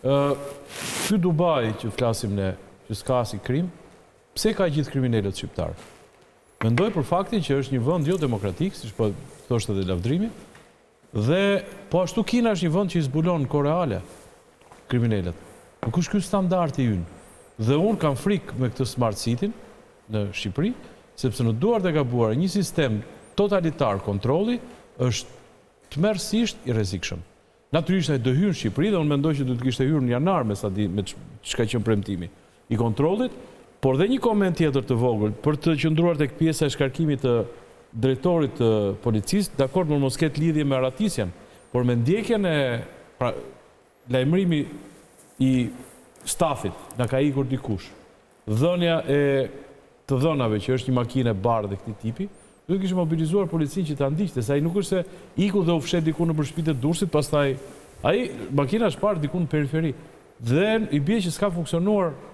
Ky Dubai që flasim ne, që s'ka si krim, pse ka gjithë kriminalët shqiptarë? Mendoj për faktin që është një vend jo demokratik, siç po thoshte edhe Lavdrimi, dhe po ashtu Kina është një vend që i zbulon koreale kriminalët. Nuk është ky standardi ynë. Dhe unë kam frikë me këtë Smart City-n në Shqipëri, sepse në duart e gabuara një sistem totalitar kontrolli është tmerrsisht i rrezikshëm. Natyrisht ai do hyrë në Shqipëri dhe unë mendoj që do të kishte hyrë në janar me çka qenë premtimi i kontrollit, por dhe një koment tjetër të vogël për të qëndruar tek pjesa e shkarkimit të drejtorit të policisë, dakord, mos ketë lidhje me Aratisjan, por me ndjekjen e lajmërimi i stafit na ka ikur dikush. Dhënia e të dhënave që është një makinë e bardhë këtij tipi, do të kishte mobilizuar policinë që ta ndiqte, se ai nuk është se iku dhe u fshet diku nëpër shtëpitë e Durrësit, pastaj ai makina është parë diku në periferi. Dhe i bie që s'ka funksionuar